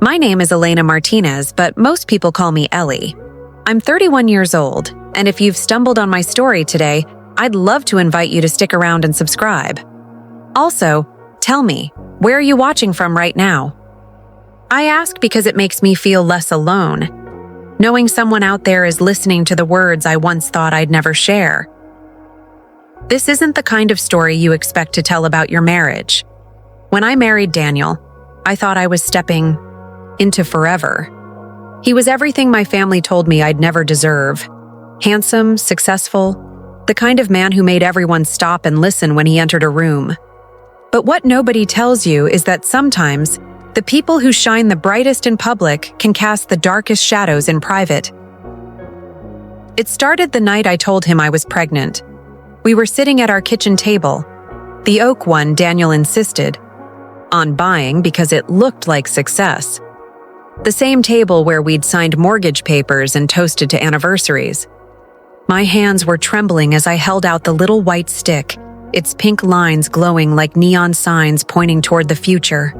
My name is Elena Martinez, but most people call me Ellie. I'm 31 years old, and if you've stumbled on my story today, I'd love to invite you to stick around and subscribe. Also, tell me, where are you watching from right now? I ask because it makes me feel less alone, knowing someone out there is listening to the words I once thought I'd never share. This isn't the kind of story you expect to tell about your marriage. When I married Daniel, I thought I was stepping into forever. He was everything my family told me I'd never deserve. Handsome, successful, the kind of man who made everyone stop and listen when he entered a room. But what nobody tells you is that sometimes the people who shine the brightest in public can cast the darkest shadows in private. It started the night I told him I was pregnant. We were sitting at our kitchen table, the oak one Daniel insisted on buying because it looked like success. The same table where we'd signed mortgage papers and toasted to anniversaries. My hands were trembling as I held out the little white stick, its pink lines glowing like neon signs pointing toward the future.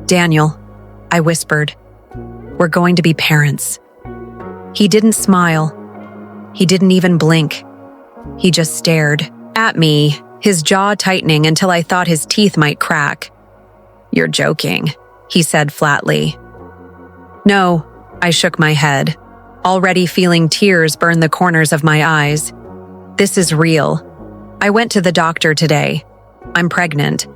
"Daniel," I whispered, "we're going to be parents." He didn't smile. He didn't even blink. He just stared at me, his jaw tightening until I thought his teeth might crack. "You're joking," he said flatly. "No," I shook my head, already feeling tears burn the corners of my eyes. "This is real. I went to the doctor today. I'm pregnant."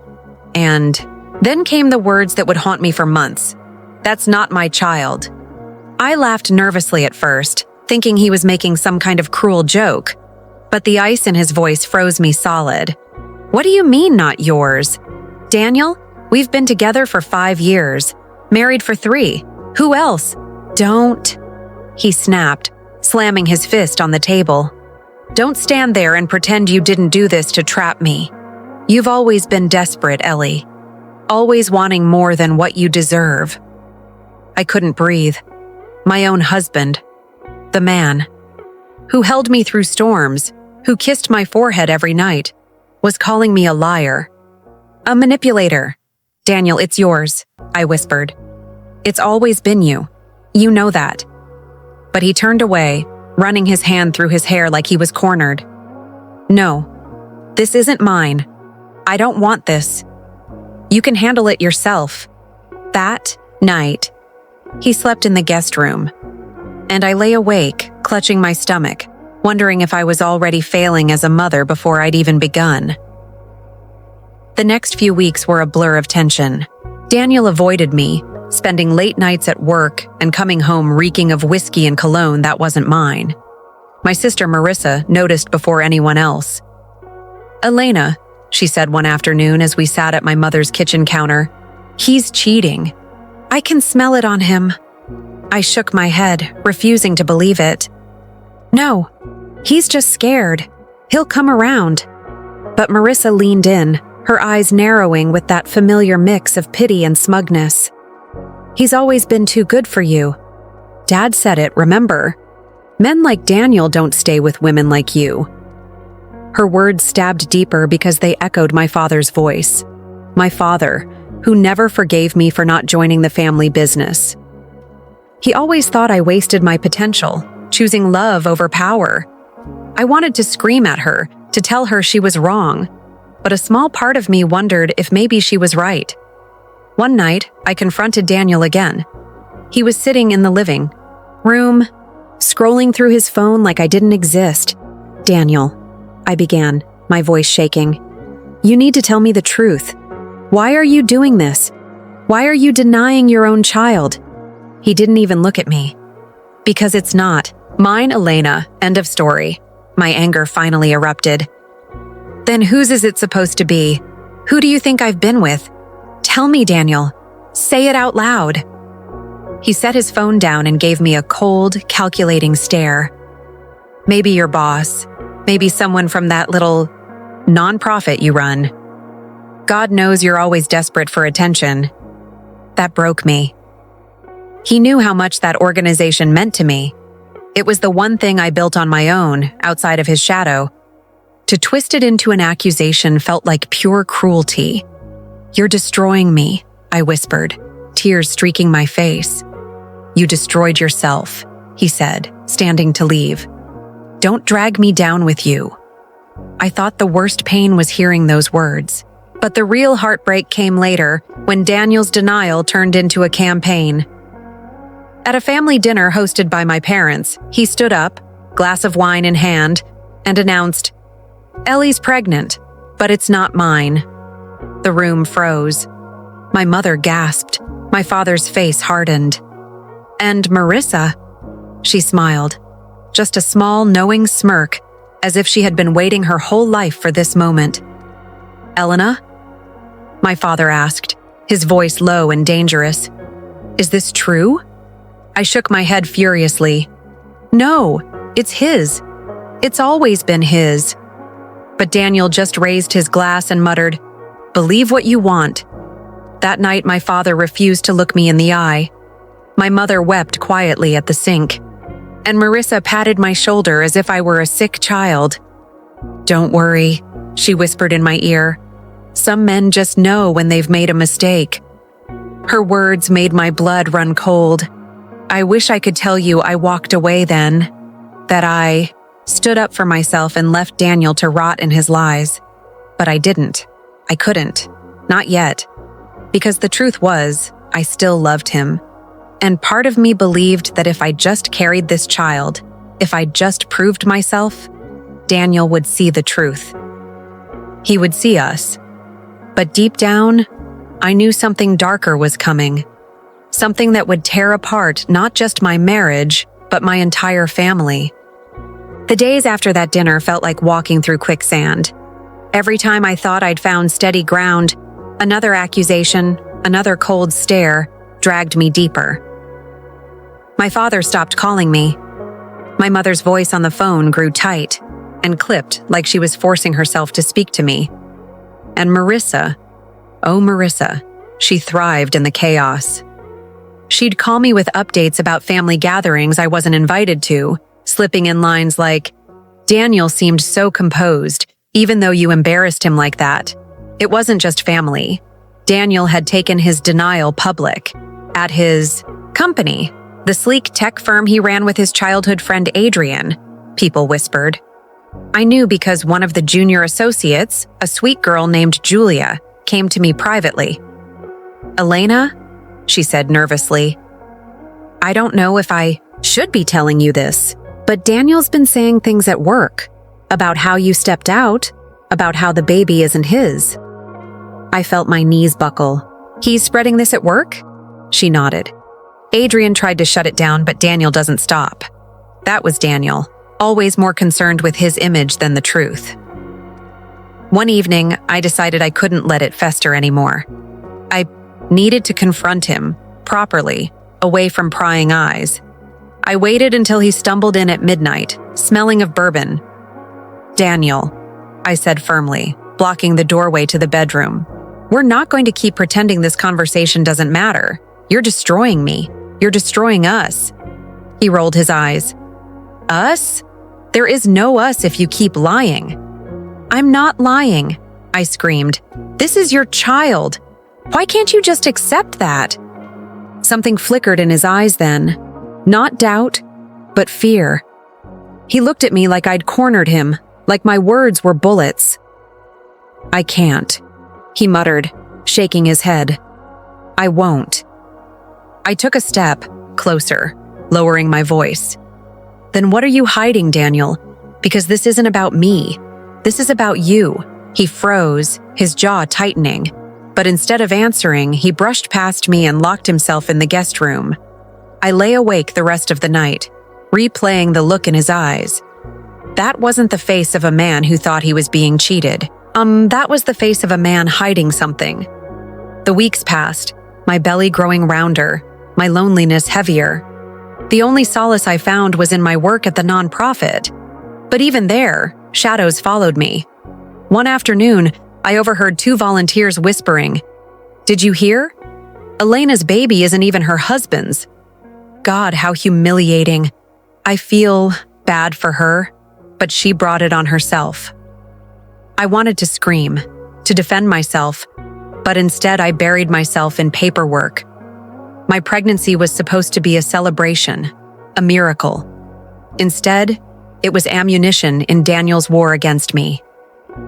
And then came the words that would haunt me for months. "That's not my child." I laughed nervously at first, thinking he was making some kind of cruel joke. But the ice in his voice froze me solid. "What do you mean, not yours? Daniel, we've been together for 5 years, married for 3. Who else?" "Don't," he snapped, slamming his fist on the table. "Don't stand there and pretend you didn't do this to trap me. You've always been desperate, Ellie. Always wanting more than what you deserve." I couldn't breathe. My own husband, the man who held me through storms, who kissed my forehead every night, was calling me a liar. "A manipulator." "Daniel, it's yours," I whispered. "It's always been you. You know that." But he turned away, running his hand through his hair like he was cornered. "No, this isn't mine. I don't want this. You can handle it yourself." That night, he slept in the guest room, and I lay awake, clutching my stomach, wondering if I was already failing as a mother before I'd even begun. The next few weeks were a blur of tension. Daniel avoided me, spending late nights at work and coming home reeking of whiskey and cologne that wasn't mine. My sister Marissa noticed before anyone else. "Elena," she said one afternoon as we sat at my mother's kitchen counter, "he's cheating. I can smell it on him." I shook my head, refusing to believe it. "No, he's just scared. He'll come around." But Marissa leaned in, her eyes narrowing with that familiar mix of pity and smugness. "He's always been too good for you. Dad said it, remember? Men like Daniel don't stay with women like you." Her words stabbed deeper because they echoed my father's voice. My father, who never forgave me for not joining the family business. He always thought I wasted my potential, choosing love over power. I wanted to scream at her, to tell her she was wrong, but a small part of me wondered if maybe she was right. One night, I confronted Daniel again. He was sitting in the living room, scrolling through his phone like I didn't exist. "Daniel," I began, my voice shaking, "you need to tell me the truth. Why are you doing this? Why are you denying your own child?" He didn't even look at me. "Because it's not mine, Elena, end of story." My anger finally erupted. "Then whose is it supposed to be? Who do you think I've been with? Tell me, Daniel. Say it out loud." He set his phone down and gave me a cold, calculating stare. "Maybe your boss. Maybe someone from that little nonprofit you run. God knows you're always desperate for attention." That broke me. He knew how much that organization meant to me. It was the one thing I built on my own, outside of his shadow. To twist it into an accusation felt like pure cruelty. "You're destroying me," I whispered. tears streaking my face. "You destroyed yourself," he said, standing to leave. "Don't drag me down with you." I thought the worst pain was hearing those words. But the real heartbreak came later, when Daniel's denial turned into a campaign. At a family dinner hosted by my parents, he stood up, glass of wine in hand, and announced, "Ellie's pregnant, but it's not mine." The room froze. My mother gasped. My father's face hardened. "And Marissa?" She smiled. Just a small, knowing smirk, as if she had been waiting her whole life for this moment. "Elena?" My father asked, his voice low and dangerous. "Is this true?" I shook my head furiously. "No, it's his. It's always been his." But Daniel just raised his glass and muttered, "Believe what you want." That night, my father refused to look me in the eye. My mother wept quietly at the sink, and Marissa patted my shoulder as if I were a sick child. "Don't worry," she whispered in my ear. "Some men just know when they've made a mistake." Her words made my blood run cold. I wish I could tell you I walked away then, that I stood up for myself and left Daniel to rot in his lies. But I didn't. I couldn't. Not yet. Because the truth was, I still loved him. And part of me believed that if I just carried this child, if I just proved myself, Daniel would see the truth. He would see us. But deep down, I knew something darker was coming. Something that would tear apart not just my marriage, but my entire family. The days after that dinner felt like walking through quicksand. Every time I thought I'd found steady ground, another accusation, another cold stare, dragged me deeper. My father stopped calling me. My mother's voice on the phone grew tight and clipped like she was forcing herself to speak to me. And Marissa, oh Marissa, she thrived in the chaos. She'd call me with updates about family gatherings I wasn't invited to, slipping in lines like, "Daniel seemed so composed, even though you embarrassed him like that." It wasn't just family. Daniel had taken his denial public. At his company, the sleek tech firm he ran with his childhood friend Adrian, people whispered. I knew because one of the junior associates, a sweet girl named Julia, came to me privately. "Elena?" she said nervously. "I don't know if I should be telling you this, but Daniel's been saying things at work about how you stepped out, about how the baby isn't his." I felt my knees buckle. "He's spreading this at work?" She nodded. Adrian tried to shut it down, but Daniel doesn't stop. That was Daniel, always more concerned with his image than the truth. One evening, I decided I couldn't let it fester anymore. I needed to confront him, properly, away from prying eyes. I waited until he stumbled in at midnight, smelling of bourbon. "Daniel," I said firmly, blocking the doorway to the bedroom. "We're not going to keep pretending this conversation doesn't matter. You're destroying me. You're destroying us." He rolled his eyes. "Us? There is no us if you keep lying." "I'm not lying," I screamed. "This is your child. Why can't you just accept that?" Something flickered in his eyes then. Not doubt, but fear. He looked at me like I'd cornered him, like my words were bullets. "I can't," he muttered, shaking his head. "I won't." I took a step, closer, lowering my voice. "Then what are you hiding, Daniel? Because this isn't about me. This is about you." He froze, his jaw tightening. But instead of answering, he brushed past me and locked himself in the guest room. I lay awake the rest of the night, replaying the look in his eyes. That wasn't the face of a man who thought he was being cheated. That was the face of a man hiding something. The weeks passed, my belly growing rounder, my loneliness heavier. The only solace I found was in my work at the nonprofit. But even there, shadows followed me. One afternoon, I overheard two volunteers whispering, "Did you hear? Elena's baby isn't even her husband's." God, how humiliating. I feel bad for her, but she brought it on herself. I wanted to scream, to defend myself, but instead I buried myself in paperwork. My pregnancy was supposed to be a celebration, a miracle. Instead, it was ammunition in Daniel's war against me.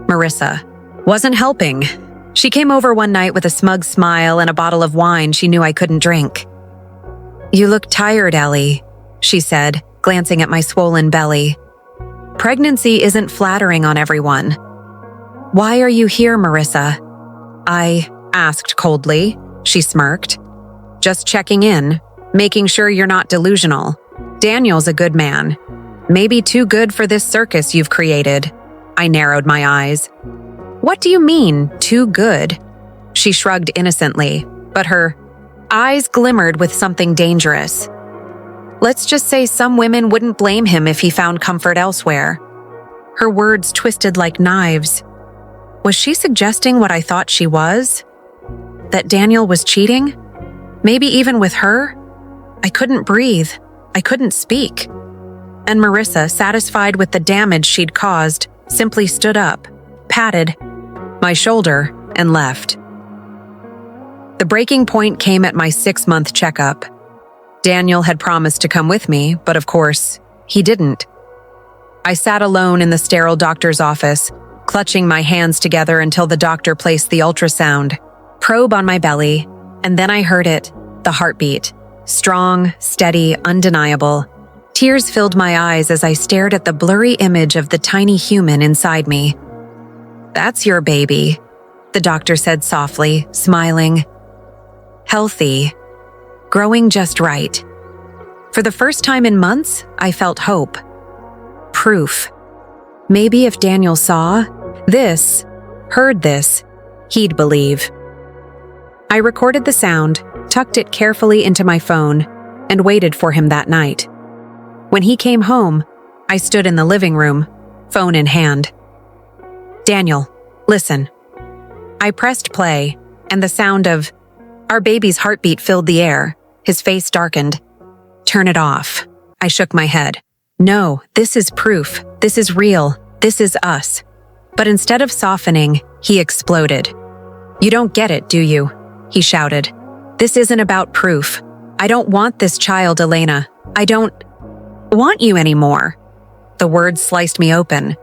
Marissa wasn't helping. She came over one night with a smug smile and a bottle of wine she knew I couldn't drink. "You look tired, Ellie," she said, glancing at my swollen belly. "Pregnancy isn't flattering on everyone." "Why are you here, Marissa?" I asked coldly. She smirked. "Just checking in, making sure you're not delusional. Daniel's a good man. Maybe too good for this circus you've created." I narrowed my eyes. "What do you mean, too good?" She shrugged innocently, but her eyes glimmered with something dangerous. "Let's just say some women wouldn't blame him if he found comfort elsewhere." Her words twisted like knives. Was she suggesting what I thought she was? That Daniel was cheating? Maybe even with her? I couldn't breathe. I couldn't speak. And Marissa, satisfied with the damage she'd caused, simply stood up, patted my shoulder, and left. The breaking point came at my 6-month checkup. Daniel had promised to come with me, but of course, he didn't. I sat alone in the sterile doctor's office, clutching my hands together until the doctor placed the ultrasound probe on my belly, and then I heard it, the heartbeat. Strong, steady, undeniable. Tears filled my eyes as I stared at the blurry image of the tiny human inside me. "That's your baby," the doctor said softly, smiling. "Healthy. Growing just right." For the first time in months, I felt hope. Proof. Maybe if Daniel saw this, heard this, he'd believe. I recorded the sound, tucked it carefully into my phone, and waited for him that night. When he came home, I stood in the living room, phone in hand. "Daniel, listen." I pressed play, and the sound of our baby's heartbeat filled the air. His face darkened. "Turn it off." I shook my head. "No, this is proof. This is real. This is us." But instead of softening, he exploded. "You don't get it, do you?" he shouted. "This isn't about proof. I don't want this child, Elena. I don't want you anymore." The words sliced me open.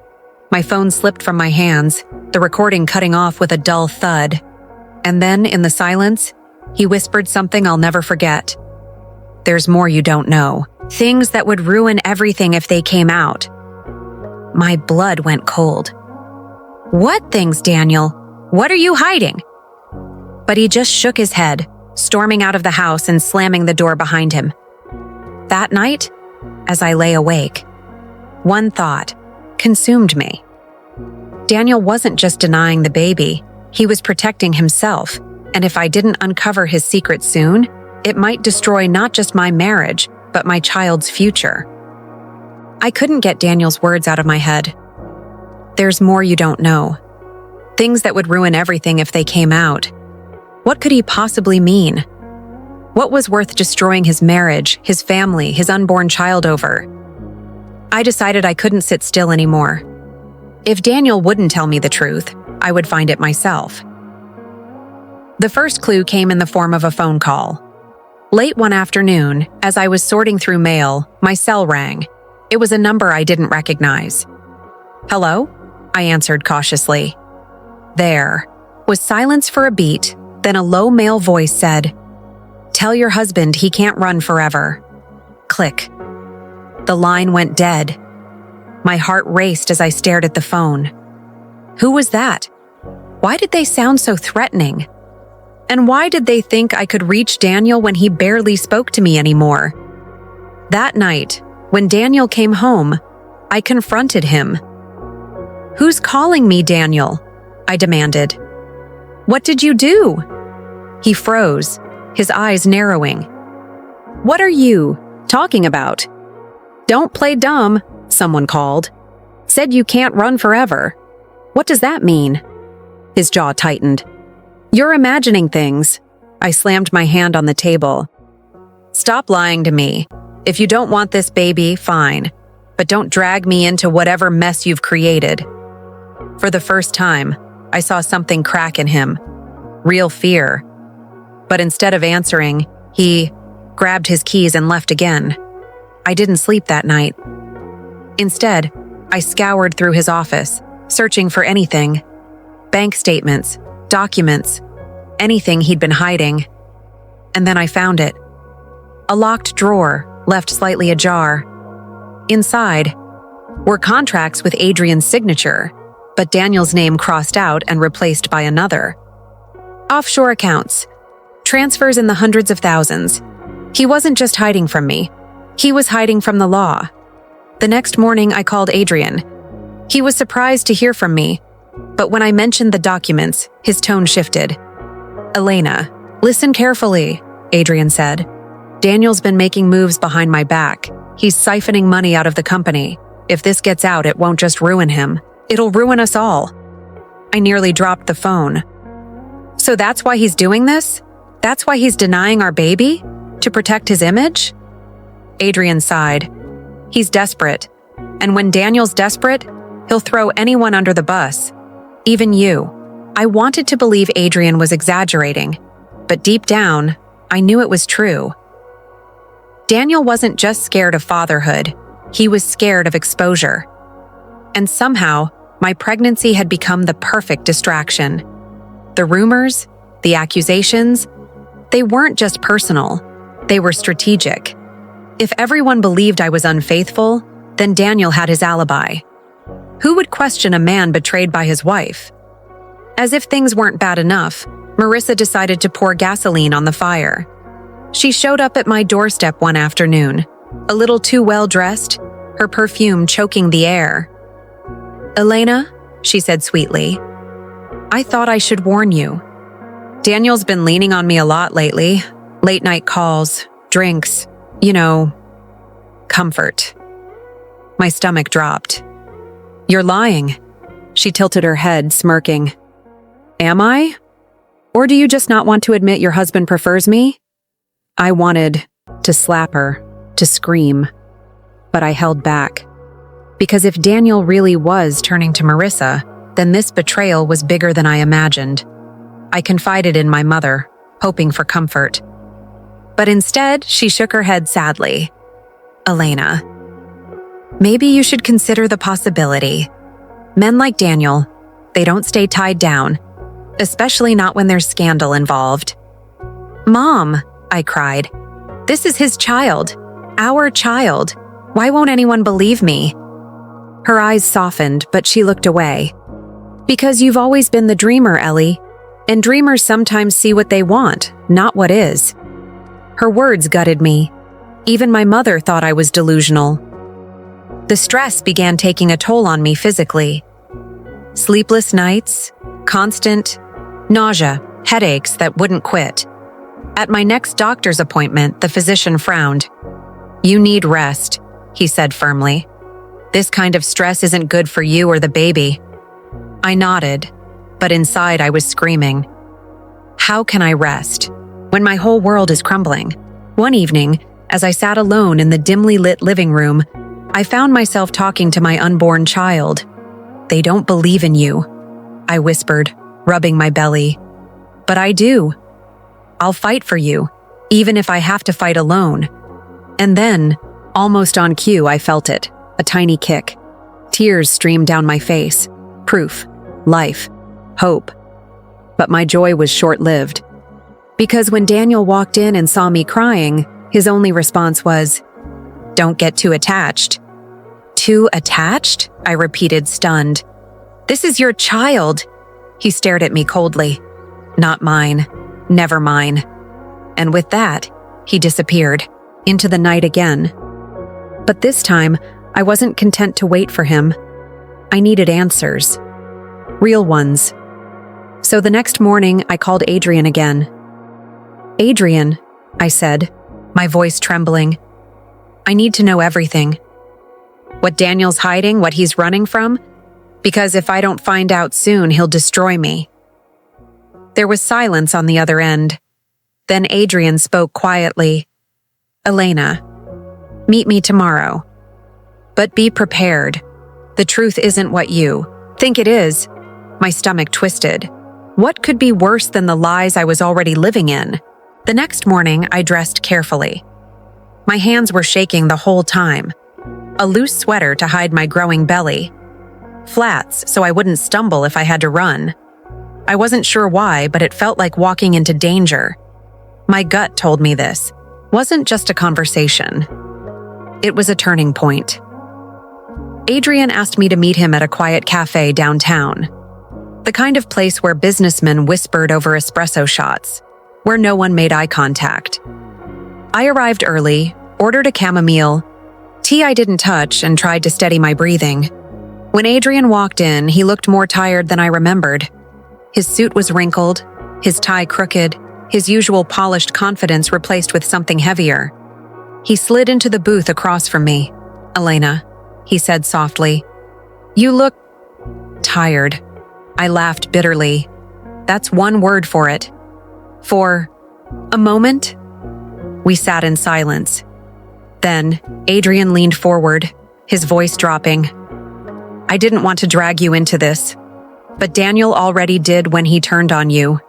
My phone slipped from my hands, the recording cutting off with a dull thud. And then, in the silence, he whispered something I'll never forget. "There's more you don't know. Things that would ruin everything if they came out." My blood went cold. "What things, Daniel? What are you hiding?" But he just shook his head, storming out of the house and slamming the door behind him. That night, as I lay awake, one thought consumed me. Daniel wasn't just denying the baby, he was protecting himself, and if I didn't uncover his secret soon, it might destroy not just my marriage, but my child's future. I couldn't get Daniel's words out of my head. "There's more you don't know. Things that would ruin everything if they came out." What could he possibly mean? What was worth destroying his marriage, his family, his unborn child over? I decided I couldn't sit still anymore. If Daniel wouldn't tell me the truth, I would find it myself. The first clue came in the form of a phone call. Late one afternoon, as I was sorting through mail, my cell rang. It was a number I didn't recognize. "Hello?" I answered cautiously. There was silence for a beat, then a low male voice said, "Tell your husband he can't run forever." Click. The line went dead. My heart raced as I stared at the phone. Who was that? Why did they sound so threatening? And why did they think I could reach Daniel when he barely spoke to me anymore? That night, when Daniel came home, I confronted him. "Who's calling me, Daniel?" I demanded. "What did you do?" He froze, his eyes narrowing. "What are you talking about?" "Don't play dumb," someone called. "Said you can't run forever. What does that mean?" His jaw tightened. "You're imagining things." I slammed my hand on the table. "Stop lying to me. If you don't want this baby, fine. But don't drag me into whatever mess you've created." For the first time, I saw something crack in him. Real fear. But instead of answering, He grabbed his keys and left again. I didn't sleep that night. Instead, I scoured through his office, searching for anything. Bank statements, documents, anything he'd been hiding. And then I found it. A locked drawer, left slightly ajar. Inside were contracts with Adrian's signature, but Daniel's name crossed out and replaced by another. Offshore accounts, transfers in the hundreds of thousands. He wasn't just hiding from me. He was hiding from the law. The next morning, I called Adrian. He was surprised to hear from me, but when I mentioned the documents, his tone shifted. "Elena, listen carefully," Adrian said. "Daniel's been making moves behind my back. He's siphoning money out of the company. If this gets out, it won't just ruin him. It'll ruin us all." I nearly dropped the phone. "So that's why he's doing this? That's why he's denying our baby? To protect his image?" Adrian sighed. "He's desperate. And when Daniel's desperate, he'll throw anyone under the bus. Even you." I wanted to believe Adrian was exaggerating, but deep down, I knew it was true. Daniel wasn't just scared of fatherhood. He was scared of exposure. And somehow, my pregnancy had become the perfect distraction. The rumors, the accusations, they weren't just personal. They were strategic. If everyone believed I was unfaithful, then Daniel had his alibi. Who would question a man betrayed by his wife? As if things weren't bad enough, Marissa decided to pour gasoline on the fire. She showed up at my doorstep one afternoon, a little too well-dressed, her perfume choking the air. "Elena," she said sweetly, "I thought I should warn you. Daniel's been leaning on me a lot lately. Late-night calls, drinks, comfort." My stomach dropped. "You're lying." She tilted her head, smirking. "Am I? Or do you just not want to admit your husband prefers me?" I wanted to slap her, to scream, but I held back. Because if Daniel really was turning to Marissa, then this betrayal was bigger than I imagined. I confided in my mother, hoping for comfort. But instead, she shook her head sadly. "Elena, maybe you should consider the possibility. Men like Daniel, they don't stay tied down, especially not when there's scandal involved." "Mom," I cried, "this is his child, our child. Why won't anyone believe me?" Her eyes softened, but she looked away. "Because you've always been the dreamer, Ellie, and dreamers sometimes see what they want, not what is." Her words gutted me. Even my mother thought I was delusional. The stress began taking a toll on me physically. Sleepless nights, constant nausea, headaches that wouldn't quit. At my next doctor's appointment, the physician frowned. "You need rest," he said firmly. "This kind of stress isn't good for you or the baby." I nodded, but inside I was screaming. How can I rest when my whole world is crumbling? One evening, as I sat alone in the dimly lit living room, I found myself talking to my unborn child. "They don't believe in you," I whispered, rubbing my belly. "But I do. I'll fight for you, even if I have to fight alone." And then, almost on cue, I felt it, a tiny kick. Tears streamed down my face. Proof, life, hope. But my joy was short-lived. Because when Daniel walked in and saw me crying, his only response was, "Don't get too attached." "Too attached?" I repeated, stunned. "This is your child." He stared at me coldly. "Not mine. Never mine." And with that, he disappeared, into the night again. But this time, I wasn't content to wait for him. I needed answers. Real ones. So the next morning, I called Adrian again. "Adrian," I said, my voice trembling, "I need to know everything. What Daniel's hiding, what he's running from, because if I don't find out soon, he'll destroy me." There was silence on the other end. Then Adrian spoke quietly. "Elena, meet me tomorrow. But be prepared. The truth isn't what you think it is." My stomach twisted. What could be worse than the lies I was already living in? The next morning, I dressed carefully. My hands were shaking the whole time. A loose sweater to hide my growing belly. Flats so I wouldn't stumble if I had to run. I wasn't sure why, but it felt like walking into danger. My gut told me this wasn't just a conversation. It was a turning point. Adrian asked me to meet him at a quiet cafe downtown. The kind of place where businessmen whispered over espresso shots, where no one made eye contact. I arrived early, ordered a chamomile, tea I didn't touch, and tried to steady my breathing. When Adrian walked in, he looked more tired than I remembered. His suit was wrinkled, his tie crooked, his usual polished confidence replaced with something heavier. He slid into the booth across from me. "Elena," he said softly, "you look tired." I laughed bitterly. That's one word for it. For a moment, we sat in silence. Then, Adrian leaned forward, his voice dropping. "I didn't want to drag you into this, but Daniel already did when he turned on you.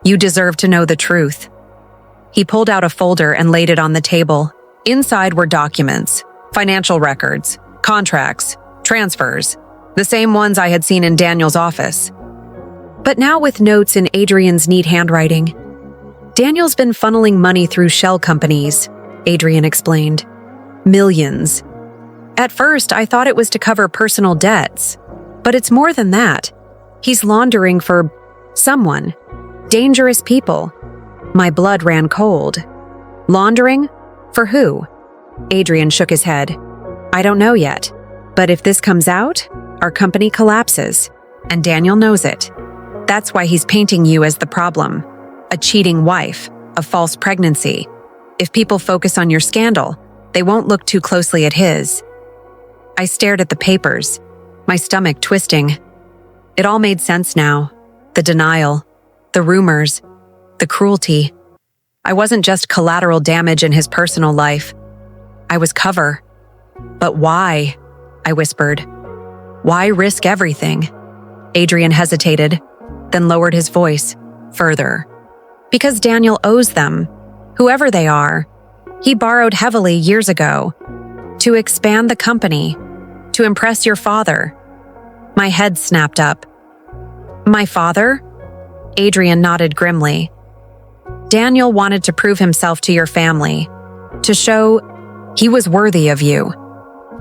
You deserve to know the truth." He pulled out a folder and laid it on the table. Inside were documents, financial records, contracts, transfers, the same ones I had seen in Daniel's office. But now with notes in Adrian's neat handwriting. "Daniel's been funneling money through shell companies," Adrian explained. "Millions. At first, I thought it was to cover personal debts, but it's more than that. He's laundering for someone. Dangerous people." My blood ran cold. "Laundering? For who?" Adrian shook his head. "I don't know yet, but if this comes out, our company collapses, and Daniel knows it. That's why he's painting you as the problem. A cheating wife, a false pregnancy. If people focus on your scandal, they won't look too closely at his." I stared at the papers, my stomach twisting. It all made sense now. The denial, the rumors, the cruelty. I wasn't just collateral damage in his personal life. I was cover. "But why?" I whispered. "Why risk everything?" Adrian hesitated, then lowered his voice further. "Because Daniel owes them, whoever they are. He borrowed heavily years ago. To expand the company, to impress your father." My head snapped up. "My father?" Adrian nodded grimly. "Daniel wanted to prove himself to your family, to show he was worthy of you.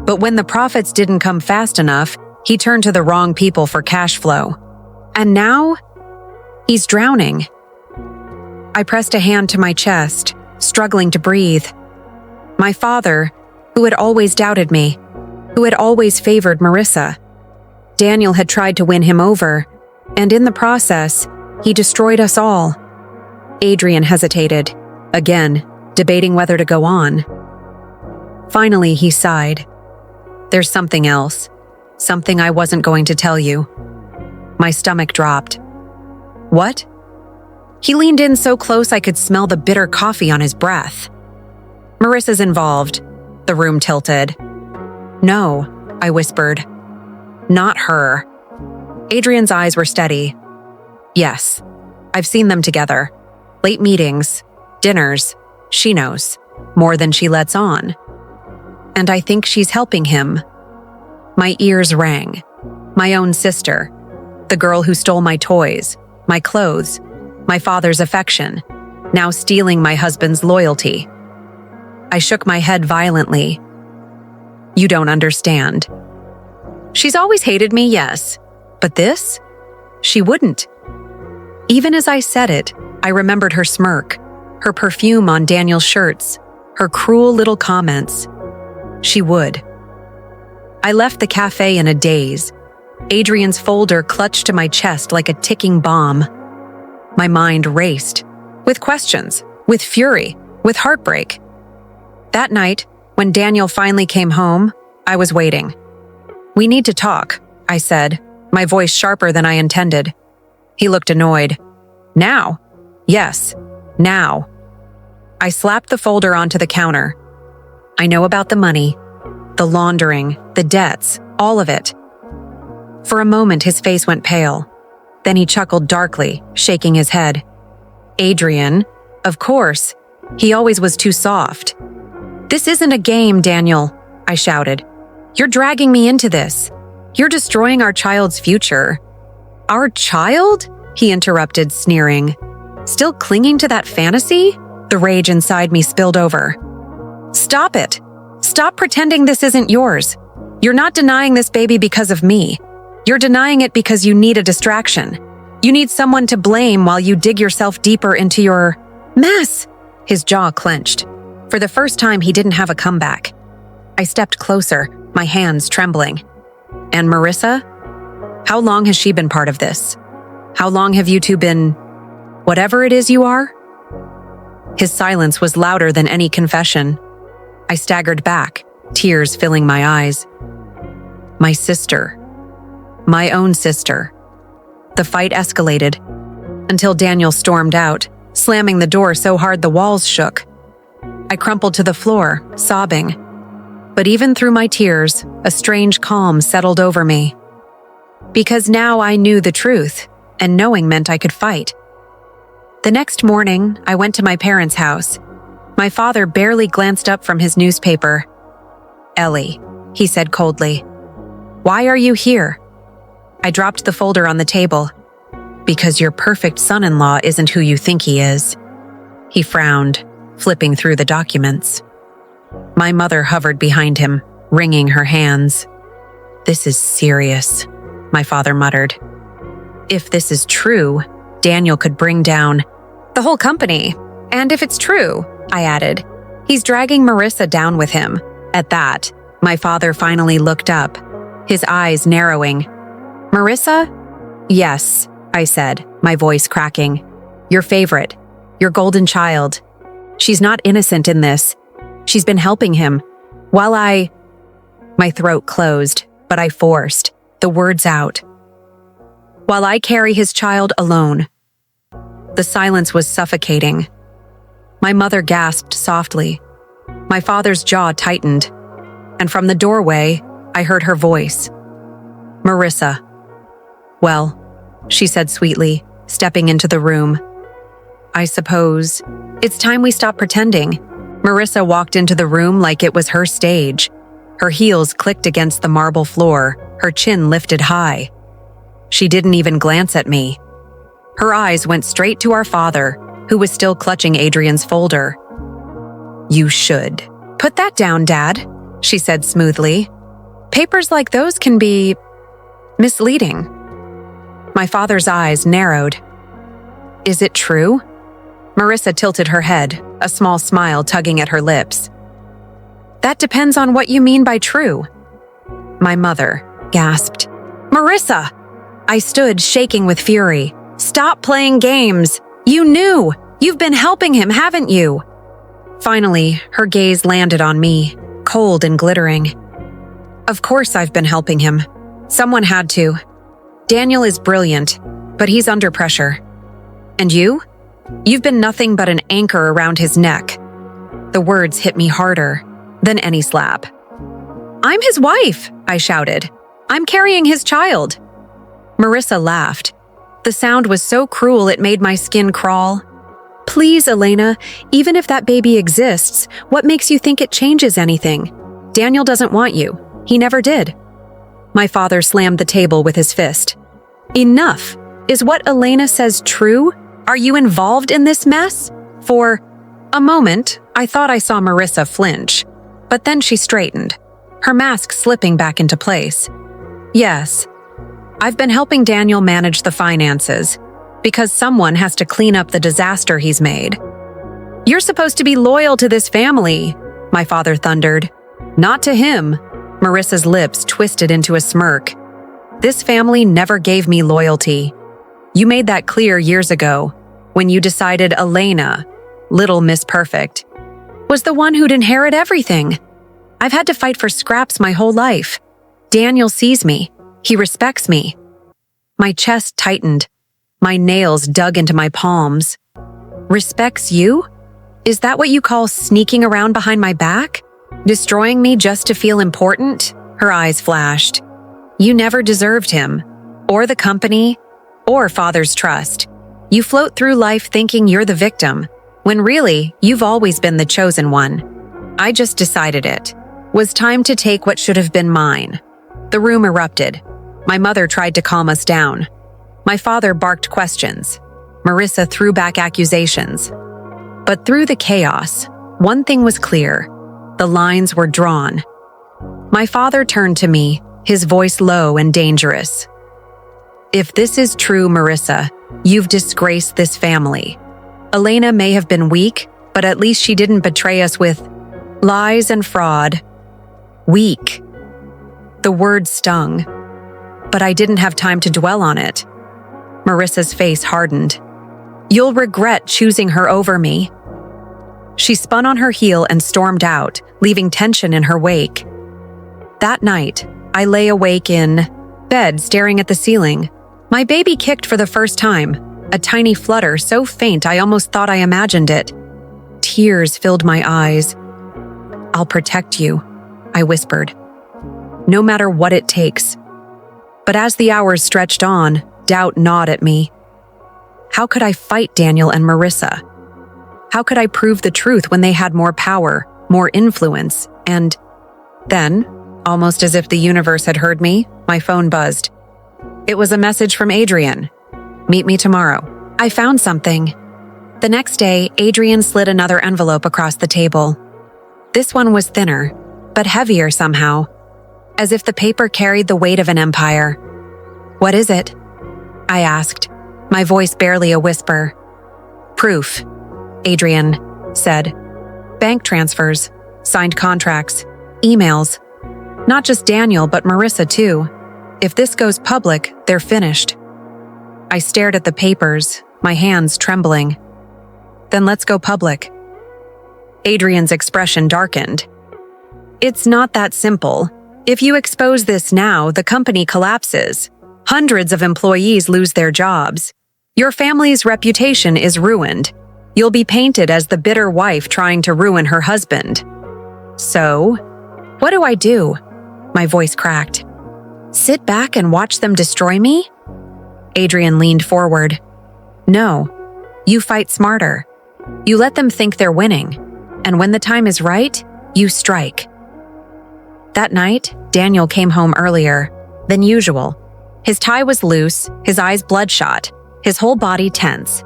But when the profits didn't come fast enough, he turned to the wrong people for cash flow. And now, he's drowning." I pressed a hand to my chest, struggling to breathe. My father, who had always doubted me, who had always favored Marissa. Daniel had tried to win him over, and in the process, he destroyed us all. Adrian hesitated, again, debating whether to go on. Finally, he sighed. "There's something else. Something I wasn't going to tell you." My stomach dropped. "What?" He leaned in so close I could smell the bitter coffee on his breath. "Marissa's involved." The room tilted. "No," I whispered. "Not her." Adrian's eyes were steady. "Yes, I've seen them together. Late meetings, dinners. She knows, more than she lets on. And I think she's helping him." My ears rang. My own sister, the girl who stole my toys, my clothes, my father's affection, now stealing my husband's loyalty. I shook my head violently. "You don't understand. She's always hated me, yes. But this? She wouldn't." Even as I said it, I remembered her smirk, her perfume on Daniel's shirts, her cruel little comments. She would. I left the cafe in a daze. Adrian's folder clutched to my chest like a ticking bomb. My mind raced, with questions, with fury, with heartbreak. That night, when Daniel finally came home, I was waiting. "We need to talk," I said, my voice sharper than I intended. He looked annoyed. "Now?" "Yes, now." I slapped the folder onto the counter. "I know about the money, the laundering, the debts, all of it." For a moment, his face went pale. Then he chuckled darkly, shaking his head. "Adrian, Of course, he always was too soft. "This isn't a game, Daniel," I shouted. "You're dragging me into this. You're destroying our child's future." "Our child?" he interrupted, sneering. "Still clinging to that fantasy?" The rage inside me spilled over. "Stop it. Stop pretending this isn't yours. You're not denying this baby because of me. You're denying it because you need a distraction. You need someone to blame while you dig yourself deeper into your mess." His jaw clenched. For the first time, he didn't have a comeback. I stepped closer, my hands trembling. "And Marissa? How long has she been part of this? How long have you two been whatever it is you are?" His silence was louder than any confession. I staggered back, tears filling my eyes. My sister. My own sister. The fight escalated until Daniel stormed out, slamming the door so hard the walls shook. I crumpled to the floor, sobbing. But even through my tears, a strange calm settled over me. Because now I knew the truth, and knowing meant I could fight. The next morning, I went to my parents' house. My father barely glanced up from his newspaper. "Ellie," he said coldly, "why are you here?" I dropped the folder on the table. "Because your perfect son-in-law isn't who you think he is." He frowned, flipping through the documents. My mother hovered behind him, wringing her hands. "This is serious," my father muttered. "If this is true, Daniel could bring down the whole company. And if it's true," I added, "he's dragging Marissa down with him." At that, my father finally looked up, his eyes narrowing. "Marissa?" "Yes," I said, my voice cracking. "Your favorite, your golden child. She's not innocent in this. She's been helping him. While My throat closed, but I forced the words out. "While I carry his child alone." The silence was suffocating. My mother gasped softly. My father's jaw tightened, and from the doorway, I heard her voice. "Marissa." "Well," she said sweetly, stepping into the room. "I suppose it's time we stop pretending." Marissa walked into the room like it was her stage. Her heels clicked against the marble floor, her chin lifted high. She didn't even glance at me. Her eyes went straight to our father, who was still clutching Adrian's folder. "You should." "Put that down, Dad," she said smoothly. "Papers like those can be misleading." My father's eyes narrowed. "Is it true?" Marissa tilted her head, a small smile tugging at her lips. "That depends on what you mean by true." My mother gasped. "Marissa!" I stood, shaking with fury. "Stop playing games! You knew! You've been helping him, haven't you?" Finally, her gaze landed on me, cold and glittering. "Of course I've been helping him. Someone had to. Daniel is brilliant, but he's under pressure. And you? You've been nothing but an anchor around his neck." The words hit me harder than any slap. "I'm his wife," I shouted. "I'm carrying his child." Marissa laughed. The sound was so cruel it made my skin crawl. "Please, Elena, even if that baby exists, what makes you think it changes anything? Daniel doesn't want you. He never did." My father slammed the table with his fist. "Enough! Is what Elena says true? Are you involved in this mess?" For a moment, I thought I saw Marissa flinch, but then she straightened, her mask slipping back into place. "Yes, I've been helping Daniel manage the finances, because someone has to clean up the disaster he's made." "You're supposed to be loyal to this family," my father thundered. "Not to him." Marissa's lips twisted into a smirk. "This family never gave me loyalty. You made that clear years ago, when you decided Elena, Little Miss Perfect, was the one who'd inherit everything. I've had to fight for scraps my whole life. Daniel sees me. He respects me." My chest tightened. My nails dug into my palms. "Respects you? Is that what you call sneaking around behind my back? Destroying me just to feel important?" Her eyes flashed. "You never deserved him, or the company, or Father's trust. You float through life thinking you're the victim, when really, you've always been the chosen one. I just decided it was time to take what should have been mine. The room erupted. My mother tried to calm us down. My father barked questions. Marissa threw back accusations. But through the chaos, one thing was clear. The lines were drawn. My father turned to me, his voice low and dangerous. If this is true, Marissa, you've disgraced this family. Elena may have been weak, but at least she didn't betray us with lies and fraud. Weak. The word stung, but I didn't have time to dwell on it. Marissa's face hardened. You'll regret choosing her over me. She spun on her heel and stormed out, leaving tension in her wake. That night, I lay awake in bed staring at the ceiling. My baby kicked for the first time, a tiny flutter so faint I almost thought I imagined it. Tears filled my eyes. I'll protect you, I whispered. No matter what it takes. But as the hours stretched on, doubt gnawed at me. How could I fight Daniel and Marissa? How could I prove the truth when they had more power, more influence, and then, almost as if the universe had heard me, my phone buzzed. It was a message from Adrian. Meet me tomorrow. I found something. The next day, Adrian slid another envelope across the table. This one was thinner, but heavier somehow, as if the paper carried the weight of an empire. What is it? I asked, my voice barely a whisper. Proof, Adrian said. Bank transfers, signed contracts, emails. Not just Daniel, but Marissa too. If this goes public, they're finished. I stared at the papers, my hands trembling. Then let's go public. Adrian's expression darkened. It's not that simple. If you expose this now, the company collapses. Hundreds of employees lose their jobs. Your family's reputation is ruined. You'll be painted as the bitter wife trying to ruin her husband. So, what do I do? My voice cracked. Sit back and watch them destroy me? Adrian leaned forward. No, you fight smarter. You let them think they're winning. And when the time is right, you strike. That night, Daniel came home earlier than usual. His tie was loose, his eyes bloodshot, his whole body tense.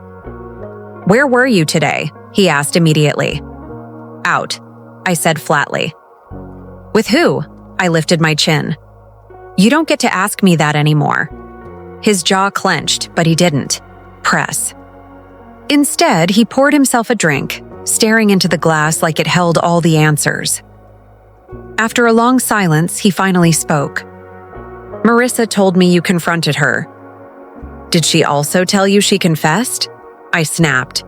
Where were you today? He asked immediately. Out, I said flatly. With who? I lifted my chin. You don't get to ask me that anymore. His jaw clenched, but he didn't press. Instead, he poured himself a drink, staring into the glass like it held all the answers. After a long silence, he finally spoke. Marissa told me you confronted her. Did she also tell you she confessed? I snapped.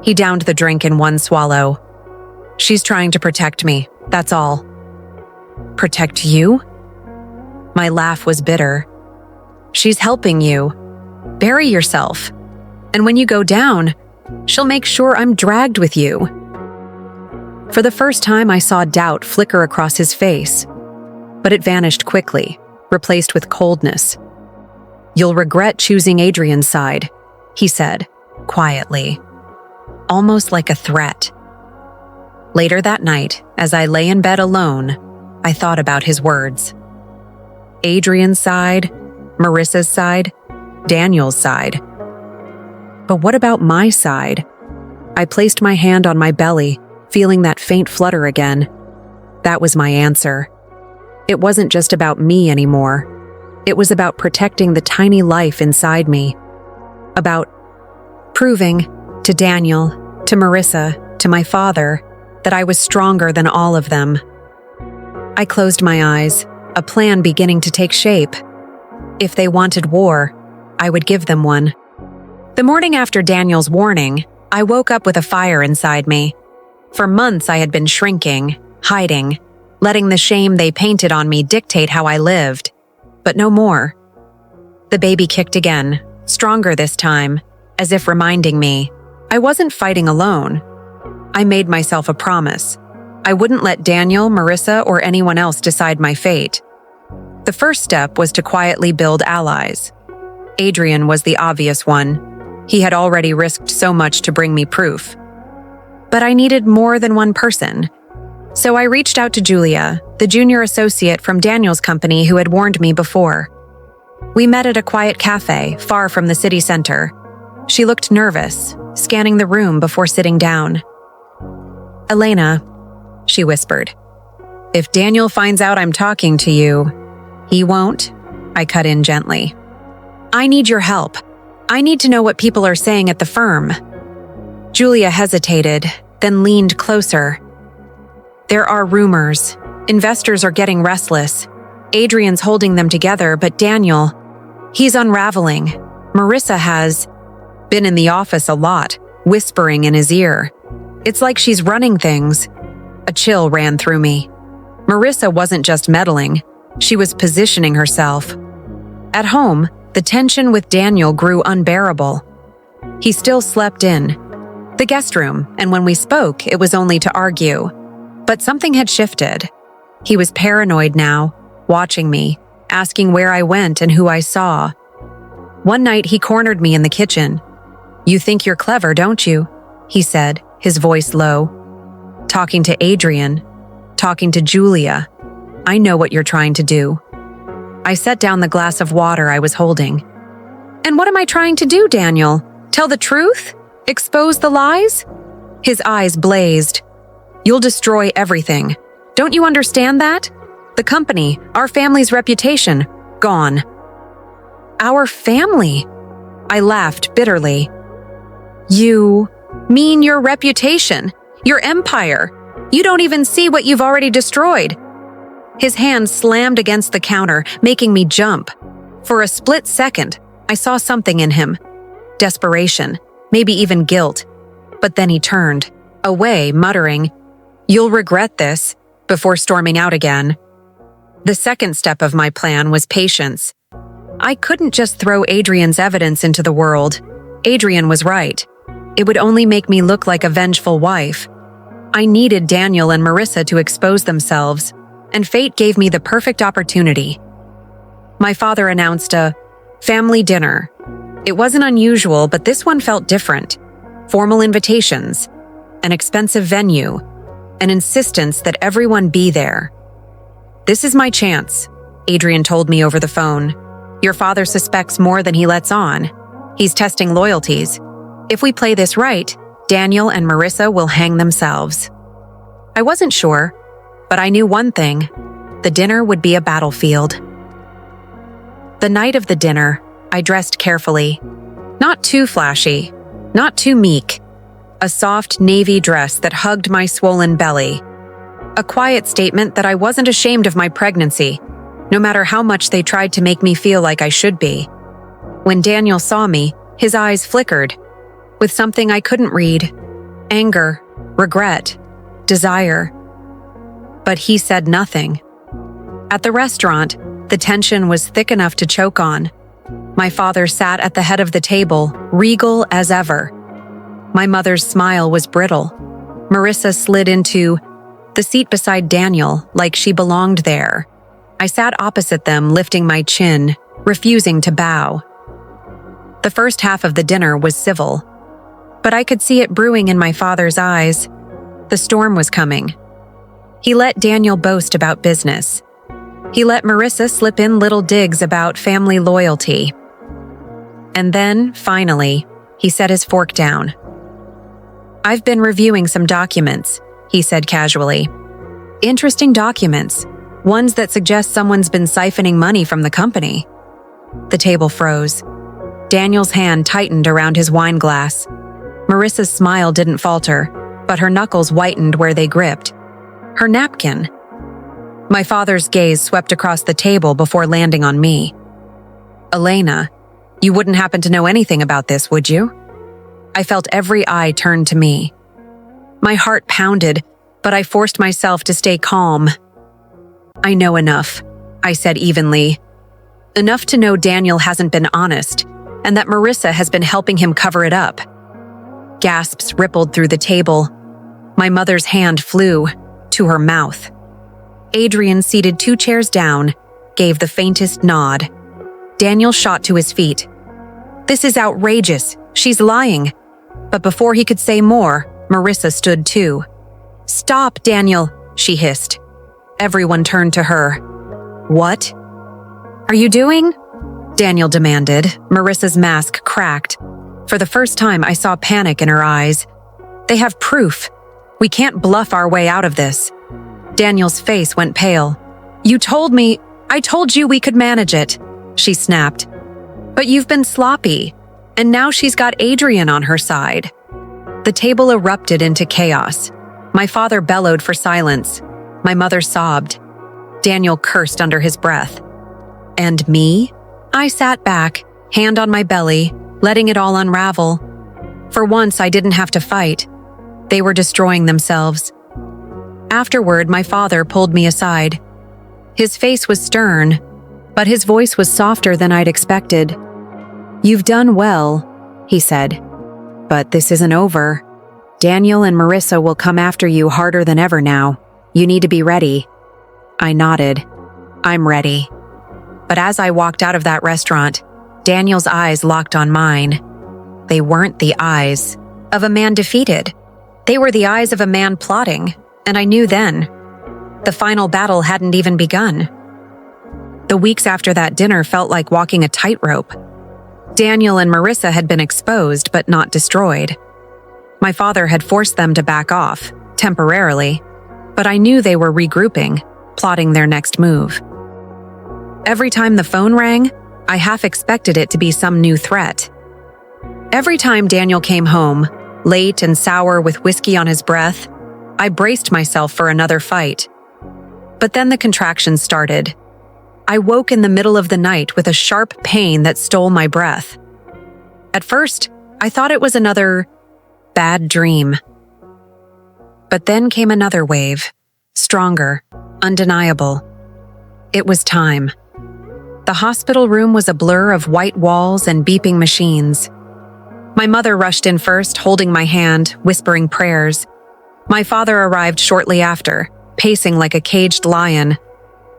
He downed the drink in one swallow. She's trying to protect me, that's all. Protect you? My laugh was bitter. She's helping you. Bury yourself. And when you go down, she'll make sure I'm dragged with you. For the first time, I saw doubt flicker across his face, but it vanished quickly, replaced with coldness. You'll regret choosing Adrian's side, he said, quietly, almost like a threat. Later that night, as I lay in bed alone, I thought about his words. Adrian's side, Marissa's side, Daniel's side. But what about my side? I placed my hand on my belly, feeling that faint flutter again. That was my answer. It wasn't just about me anymore. It was about protecting the tiny life inside me. About proving to Daniel, to Marissa, to my father, that I was stronger than all of them. I closed my eyes, a plan beginning to take shape. If they wanted war, I would give them one. The morning after Daniel's warning, I woke up with a fire inside me. For months I had been shrinking, hiding, letting the shame they painted on me dictate how I lived. But no more. The baby kicked again, stronger this time, as if reminding me, I wasn't fighting alone. I made myself a promise. I wouldn't let Daniel, Marissa, or anyone else decide my fate. The first step was to quietly build allies. Adrian was the obvious one. He had already risked so much to bring me proof. But I needed more than one person. So I reached out to Julia, the junior associate from Daniel's company who had warned me before. We met at a quiet cafe far from the city center. She looked nervous, scanning the room before sitting down. "Elena," she whispered, "if Daniel finds out I'm talking to you—" "He won't," I cut in gently. "I need your help. I need to know what people are saying at the firm." Julia hesitated, then leaned closer. "There are rumors. Investors are getting restless. Adrian's holding them together, but Daniel, he's unraveling. Marissa has been in the office a lot, whispering in his ear. It's like she's running things." A chill ran through me. Marissa wasn't just meddling, she was positioning herself. At home, the tension with Daniel grew unbearable. He still slept in the guest room, and when we spoke, it was only to argue. But something had shifted. He was paranoid now, watching me, asking where I went and who I saw. One night, he cornered me in the kitchen. "You think you're clever, don't you?" he said, his voice low. "Talking to Adrian, talking to Julia. I know what you're trying to do." I set down the glass of water I was holding. "And what am I trying to do, Daniel? Tell the truth? Expose the lies?" His eyes blazed. "You'll destroy everything. Don't you understand that? The company, our family's reputation, gone." "Our family?" I laughed bitterly. "You mean your reputation, your empire. You don't even see what you've already destroyed." His hand slammed against the counter, making me jump. For a split second, I saw something in him. Desperation, maybe even guilt. But then he turned away, muttering, "You'll regret this," before storming out again. The second step of my plan was patience. I couldn't just throw Adrian's evidence into the world. Adrian was right. It would only make me look like a vengeful wife. I needed Daniel and Marissa to expose themselves, and fate gave me the perfect opportunity. My father announced a family dinner. It wasn't unusual, but this one felt different. Formal invitations, an expensive venue, an insistence that everyone be there. "This is my chance," Adrian told me over the phone. "Your father suspects more than he lets on. He's testing loyalties. If we play this right, Daniel and Marissa will hang themselves." I wasn't sure, but I knew one thing: the dinner would be a battlefield. The night of the dinner, I dressed carefully. Not too flashy, not too meek. A soft navy dress that hugged my swollen belly. A quiet statement that I wasn't ashamed of my pregnancy, no matter how much they tried to make me feel like I should be. When Daniel saw me, his eyes flickered, with something I couldn't read: anger, regret, desire. But he said nothing. At the restaurant, the tension was thick enough to choke on. My father sat at the head of the table, regal as ever. My mother's smile was brittle. Marissa slid into the seat beside Daniel, like she belonged there. I sat opposite them, lifting my chin, refusing to bow. The first half of the dinner was civil, but I could see it brewing in my father's eyes. The storm was coming. He let Daniel boast about business. He let Marissa slip in little digs about family loyalty. And then, finally, he set his fork down. "I've been reviewing some documents," he said casually. "Interesting documents, ones that suggest someone's been siphoning money from the company." The table froze. Daniel's hand tightened around his wine glass. Marissa's smile didn't falter, but her knuckles whitened where they gripped. Her napkin. My father's gaze swept across the table before landing on me. "Elena, you wouldn't happen to know anything about this, would you?" I felt every eye turn to me. My heart pounded, but I forced myself to stay calm. "I know enough," I said evenly. "Enough to know Daniel hasn't been honest, and that Marissa has been helping him cover it up." Gasps rippled through the table. My mother's hand flew to her mouth. Adrian, seated 2 chairs down, gave the faintest nod. Daniel shot to his feet. "This is outrageous. She's lying." But before he could say more, Marissa stood too. "Stop, Daniel," she hissed. Everyone turned to her. "What are you doing?" Daniel demanded. Marissa's mask cracked. For the first time, I saw panic in her eyes. "They have proof. We can't bluff our way out of this." Daniel's face went pale. I told you we could manage it," she snapped. "But you've been sloppy, and now she's got Adrian on her side." The table erupted into chaos. My father bellowed for silence. My mother sobbed. Daniel cursed under his breath. And me? I sat back, hand on my belly, letting it all unravel. For once, I didn't have to fight. They were destroying themselves. Afterward, my father pulled me aside. His face was stern, but his voice was softer than I'd expected. "You've done well," he said. "But this isn't over. Daniel and Marissa will come after you harder than ever now. You need to be ready." I nodded. "I'm ready." But as I walked out of that restaurant, Daniel's eyes locked on mine. They weren't the eyes of a man defeated. They were the eyes of a man plotting, and I knew then. The final battle hadn't even begun. The weeks after that dinner felt like walking a tightrope. Daniel and Marissa had been exposed but not destroyed. My father had forced them to back off, temporarily, but I knew they were regrouping, plotting their next move. Every time the phone rang, I half expected it to be some new threat. Every time Daniel came home, late and sour with whiskey on his breath, I braced myself for another fight. But then the contractions started. I woke in the middle of the night with a sharp pain that stole my breath. At first, I thought it was another bad dream. But then came another wave, stronger, undeniable. It was time. The hospital room was a blur of white walls and beeping machines. My mother rushed in first, holding my hand, whispering prayers. My father arrived shortly after, pacing like a caged lion.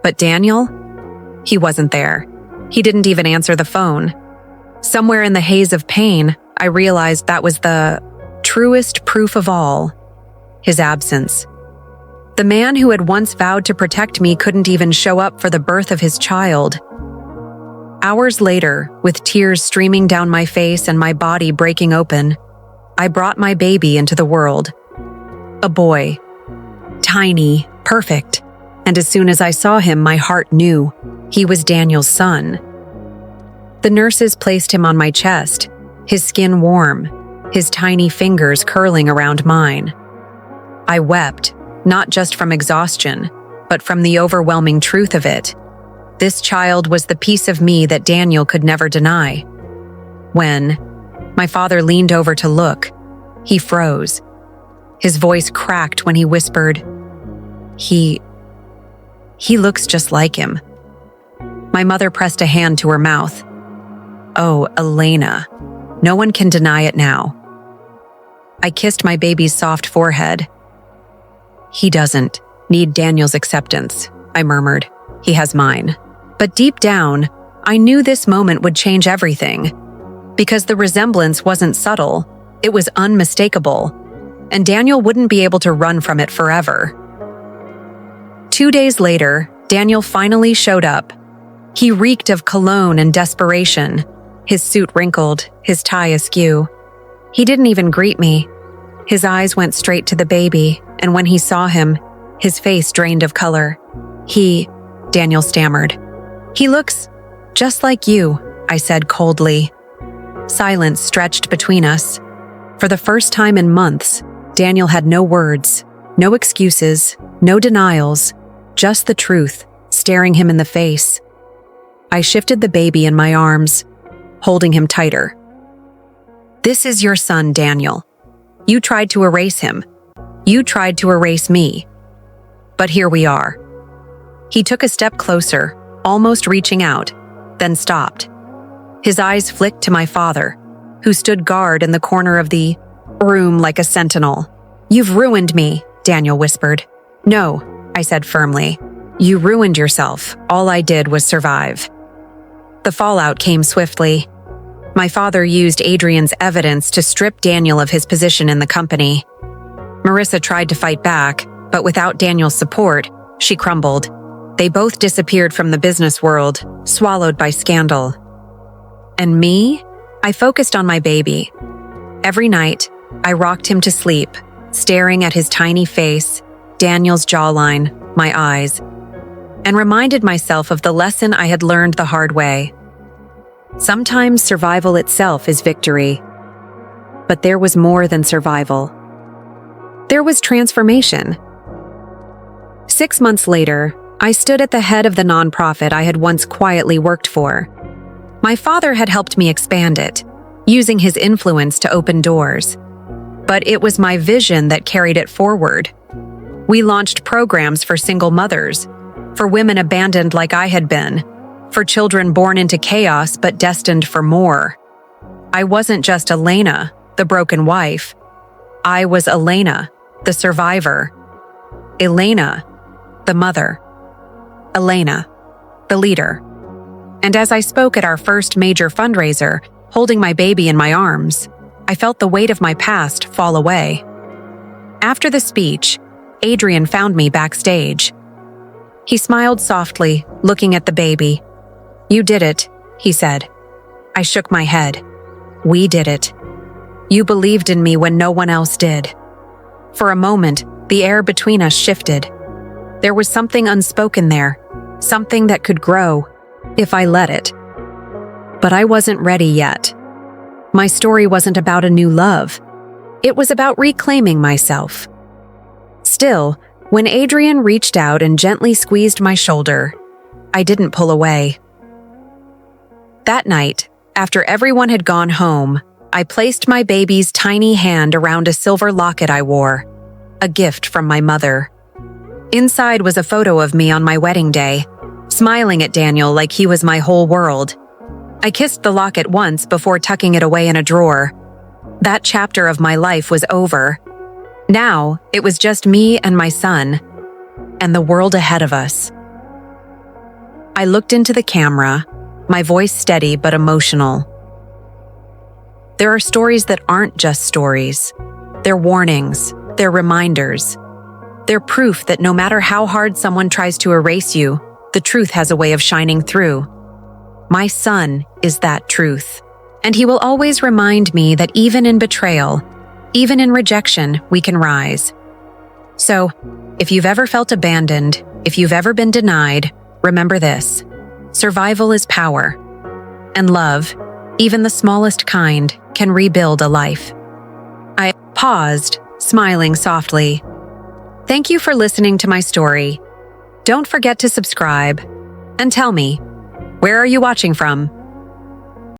But Daniel? He wasn't there. He didn't even answer the phone. Somewhere in the haze of pain, I realized that was the truest proof of all: his absence. The man who had once vowed to protect me couldn't even show up for the birth of his child. Hours later, with tears streaming down my face and my body breaking open, I brought my baby into the world. A boy. Tiny, perfect. And as soon as I saw him, my heart knew he was Daniel's son. The nurses placed him on my chest, his skin warm, his tiny fingers curling around mine. I wept, not just from exhaustion, but from the overwhelming truth of it. This child was the piece of me that Daniel could never deny. When my father leaned over to look, he froze. His voice cracked when he whispered, He looks just like him." My mother pressed a hand to her mouth. "Oh, Elena, no one can deny it now." I kissed my baby's soft forehead. "He doesn't need Daniel's acceptance," I murmured. "He has mine." But deep down, I knew this moment would change everything. Because the resemblance wasn't subtle, it was unmistakable, and Daniel wouldn't be able to run from it forever. 2 days later, Daniel finally showed up. He reeked of cologne and desperation, his suit wrinkled, his tie askew. He didn't even greet me. His eyes went straight to the baby, and when he saw him, his face drained of color. Daniel stammered. "He looks just like you," I said coldly. Silence stretched between us. For the first time in months, Daniel had no words, no excuses, no denials, just the truth, staring him in the face. I shifted the baby in my arms, holding him tighter. "This is your son, Daniel. You tried to erase him. You tried to erase me. But here we are." He took a step closer, almost reaching out, then stopped. His eyes flicked to my father, who stood guard in the corner of the room like a sentinel. "You've ruined me," Daniel whispered. "No," I said firmly. "You ruined yourself. All I did was survive." The fallout came swiftly. My father used Adrian's evidence to strip Daniel of his position in the company. Marissa tried to fight back, but without Daniel's support, she crumbled. They both disappeared from the business world, swallowed by scandal. And me? I focused on my baby. Every night, I rocked him to sleep, staring at his tiny face, Daniel's jawline, my eyes, and reminded myself of the lesson I had learned the hard way. Sometimes survival itself is victory. But there was more than survival. There was transformation. 6 months later, I stood at the head of the nonprofit I had once quietly worked for. My father had helped me expand it, using his influence to open doors. But it was my vision that carried it forward. We launched programs for single mothers, for women abandoned like I had been, for children born into chaos but destined for more. I wasn't just Elena, the broken wife. I was Elena, the survivor. Elena, the mother. Elena, the leader. And as I spoke at our first major fundraiser, holding my baby in my arms, I felt the weight of my past fall away. After the speech, Adrian found me backstage. He smiled softly, looking at the baby. "You did it," he said. I shook my head. "We did it. You believed in me when no one else did." For a moment, the air between us shifted. There was something unspoken there, something that could grow, if I let it. But I wasn't ready yet. My story wasn't about a new love. It was about reclaiming myself. Still, when Adrian reached out and gently squeezed my shoulder, I didn't pull away. That night, after everyone had gone home, I placed my baby's tiny hand around a silver locket I wore, a gift from my mother. Inside was a photo of me on my wedding day, smiling at Daniel like he was my whole world. I kissed the locket once before tucking it away in a drawer. That chapter of my life was over. Now, it was just me and my son, and the world ahead of us. I looked into the camera, my voice steady but emotional. There are stories that aren't just stories. They're warnings, they're reminders. They're proof that no matter how hard someone tries to erase you, the truth has a way of shining through. My son is that truth, and he will always remind me that even in betrayal, even in rejection, we can rise. So, if you've ever felt abandoned, if you've ever been denied, remember this: survival is power, and love, even the smallest kind, can rebuild a life. I paused, smiling softly. Thank you for listening to my story. Don't forget to subscribe. And tell me, where are you watching from?